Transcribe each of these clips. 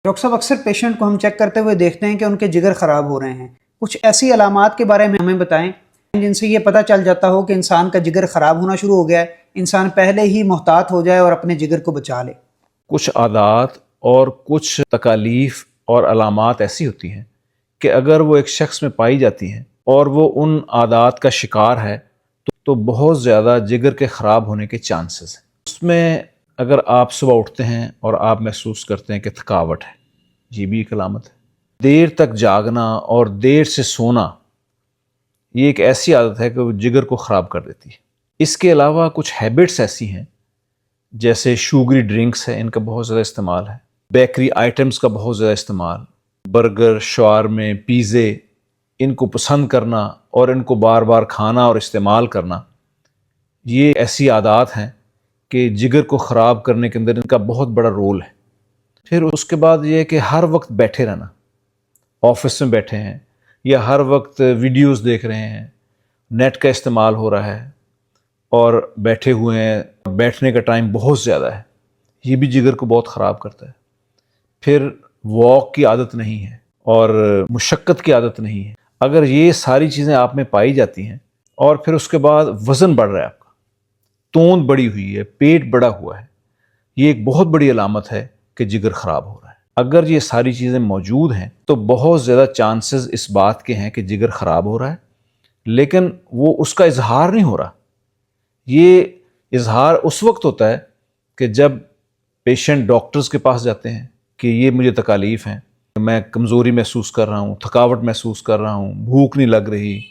Doctor साहब, अक्सर patient को हम चेक करते हुए देखते हैं कि उनके जिगर ख़राब हो रहे हैं। कुछ ऐसी अलामात के बारे में हमें बताएं जिनसे ये पता चल जाता हो कि इंसान का जिगर ख़राब होना शुरू हो गया है, इंसान पहले ही मुहतात हो जाए और अपने जिगर को बचा ले। कुछ आदात और कुछ तकालीफ और अलामात ऐसी होती हैं कि अगर वो एक शख्स में पाई जाती हैं और वो उन आदात का शिकार है तो बहुत ज़्यादा जिगर के ख़राब होने के चांसेस हैं। उसमें अगर आप सुबह उठते हैं और आप महसूस करते हैं कि थकावट है, ये भी एक अलामत है। देर तक जागना और देर से सोना, ये एक ऐसी आदत है कि वो जिगर को ख़राब कर देती है। इसके अलावा कुछ हैबिट्स ऐसी हैं जैसे शुगरी ड्रिंक्स है, इनका बहुत ज़्यादा इस्तेमाल है, बेकरी आइटम्स का बहुत ज़्यादा इस्तेमाल, बर्गर, शवारमे, पिज़्ज़े, इनको पसंद करना और इनको बार बार खाना और इस्तेमाल करना, ये ऐसी आदत हैं कि जिगर को ख़राब करने के अंदर इनका बहुत बड़ा रोल है। फिर उसके बाद ये है कि हर वक्त बैठे रहना, ऑफिस में बैठे हैं या हर वक्त वीडियोस देख रहे हैं, नेट का इस्तेमाल हो रहा है और बैठे हुए हैं, बैठने का टाइम बहुत ज़्यादा है, ये भी जिगर को बहुत ख़राब करता है। फिर वॉक की आदत नहीं है और मुशक्क़त की आदत नहीं है। अगर ये सारी चीज़ें आप में पाई जाती हैं और फिर उसके बाद वज़न बढ़ रहा है, आपका तोंद बड़ी हुई है, पेट बड़ा हुआ है, ये एक बहुत बड़ी अलामत है कि जिगर ख़राब हो रहा है। अगर ये सारी चीज़ें मौजूद हैं तो बहुत ज़्यादा चांसेस इस बात के हैं कि जिगर ख़राब हो रहा है, लेकिन वो उसका इजहार नहीं हो रहा। ये इजहार उस वक्त होता है कि जब पेशेंट डॉक्टर्स के पास जाते हैं कि ये मुझे तकालीफ हैं, मैं कमज़ोरी महसूस कर रहा हूँ, थकावट महसूस कर रहा हूँ, भूख नहीं लग रही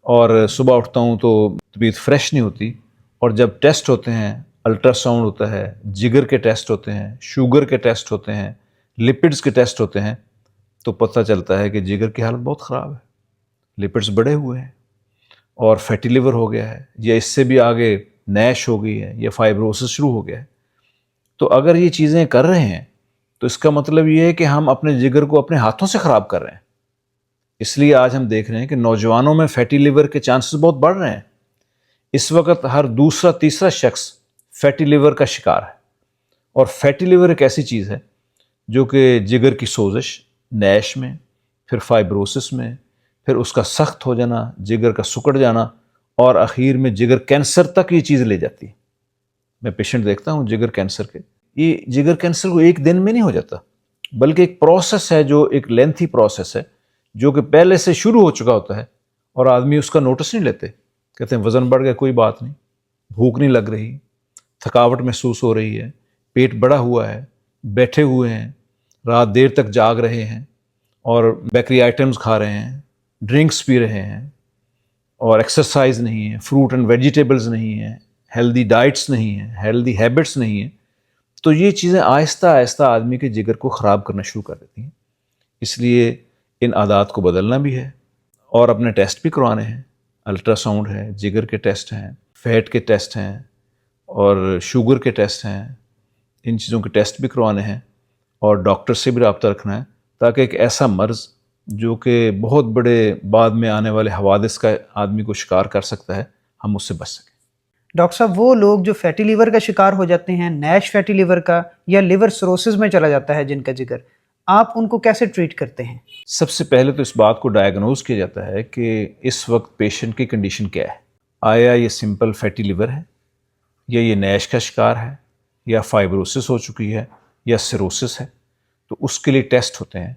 और सुबह उठता हूँ तो तबीयत फ्रेश नहीं होती। और जब टेस्ट होते हैं, अल्ट्रासाउंड होता है, जिगर के टेस्ट होते हैं, शुगर के टेस्ट होते हैं, लिपिड्स के टेस्ट होते हैं, तो पता चलता है कि जिगर की हालत बहुत ख़राब है, लिपिड्स बढ़े हुए हैं और फैटी लिवर हो गया है, या इससे भी आगे नैश हो गई है या फाइब्रोसिस शुरू हो गया है। तो अगर ये चीज़ें कर रहे हैं तो इसका मतलब ये है कि हम अपने जिगर को अपने हाथों से ख़राब कर रहे हैं। इसलिए आज हम देख रहे हैं कि नौजवानों में फैटी लिवर के चांसेस बहुत बढ़ रहे हैं। इस वक्त हर दूसरा तीसरा शख्स फैटी लिवर का शिकार है। और फैटी लिवर एक ऐसी चीज़ है जो कि जिगर की सोजिश, नैश में, फिर फाइब्रोसिस में, फिर उसका सख्त हो जाना, जिगर का सिकुड़ जाना और आखिर में जिगर कैंसर तक ये चीज़ ले जाती है। मैं पेशेंट देखता हूँ जिगर कैंसर के, ये जिगर कैंसर को एक दिन में नहीं हो जाता, बल्कि एक प्रोसेस है, जो एक लेंथी प्रोसेस है, जो कि पहले से शुरू हो चुका होता है और आदमी उसका नोटिस नहीं लेते। कहते हैं वज़न बढ़ गया, कोई बात नहीं, भूख नहीं लग रही, थकावट महसूस हो रही है, पेट बड़ा हुआ है, बैठे हुए हैं, रात देर तक जाग रहे हैं और बेकरी आइटम्स खा रहे हैं, ड्रिंक्स पी रहे हैं और एक्सरसाइज नहीं है, फ्रूट एंड वेजिटेबल्स नहीं है, हेल्दी डाइट्स नहीं है, हेल्दी हैबिट्स नहीं है, तो ये चीज़ें आहिस्ता आहिस्ता आदमी के जिगर को ख़राब करना शुरू कर देती हैं। इसलिए इन आदात को बदलना भी है और अपने टेस्ट भी करवाने हैं। अल्ट्रासाउंड है, जिगर के टेस्ट हैं, फैट के टेस्ट हैं और शुगर के टेस्ट हैं, इन चीज़ों के टेस्ट भी करवाने हैं और डॉक्टर से भी रब्ता रखना है, ताकि एक ऐसा मर्ज़ जो कि बहुत बड़े बाद में आने वाले हवादिस का आदमी को शिकार कर सकता है, हम उससे बच सकें। डॉक्टर साहब, वो लोग जो फैटी लिवर का शिकार हो जाते हैं, नैश फैटी लिवर का या लिवर सिरोसिस में चला जाता है जिनका जिगर, आप उनको कैसे ट्रीट करते हैं? सबसे पहले तो इस बात को डायग्नोज किया जाता है कि इस वक्त पेशेंट की कंडीशन क्या है। आया ये सिंपल फैटी लिवर है, या ये नैश का शिकार है, या फाइब्रोसिस हो चुकी है, या सिरोसिस है। तो उसके लिए टेस्ट होते हैं,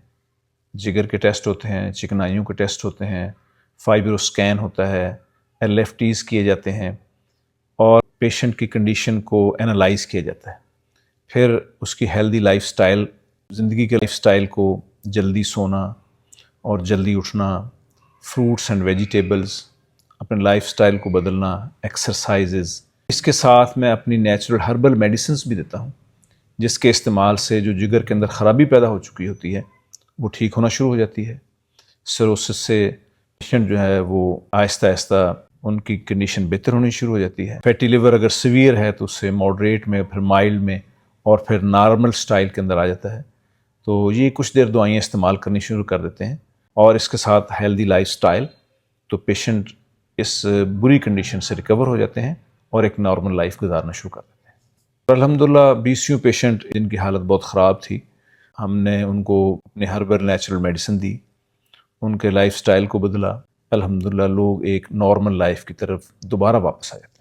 जिगर के टेस्ट होते हैं, चिकनाइयों के टेस्ट होते हैं, फाइब्रोस्कैन होता है, LFTs किए जाते हैं और पेशेंट की कंडीशन को एनालाइज किया जाता है। फिर उसकी हेल्दी लाइफस्टाइल, ज़िंदगी के लाइफस्टाइल को, जल्दी सोना और जल्दी उठना, फ्रूट्स एंड वेजिटेबल्स, अपने लाइफस्टाइल को बदलना, एक्सरसाइजेज़, इसके साथ मैं अपनी नेचुरल हर्बल मेडिसिन्स भी देता हूँ, जिसके इस्तेमाल से जो जिगर के अंदर ख़राबी पैदा हो चुकी होती है वो ठीक होना शुरू हो जाती है। सिरोसिस से पेशेंट जो है वो आहिस्ता आहिस्ता उनकी कंडीशन बेहतर होनी शुरू हो जाती है। फैटी लिवर अगर सीवियर है तो उससे मॉडरेट में, फिर माइल्ड में और फिर नॉर्मल स्टाइल के अंदर आ जाता है। तो ये कुछ देर दवाइयाँ इस्तेमाल करनी शुरू कर देते हैं और इसके साथ हेल्दी लाइफस्टाइल, तो पेशेंट इस बुरी कंडीशन से रिकवर हो जाते हैं और एक नॉर्मल लाइफ गुजारना शुरू कर देते हैं। अल्हम्दुलिल्लाह 20 पेशेंट जिनकी हालत बहुत ख़राब थी, ہم نے ان کو اپنے ہربل نیچرل میڈیسن دی، ان کے لائف سٹائل کو بدلا، الحمدللہ لوگ ایک نارمل لائف کی طرف دوبارہ واپس آ جاتے ہیں۔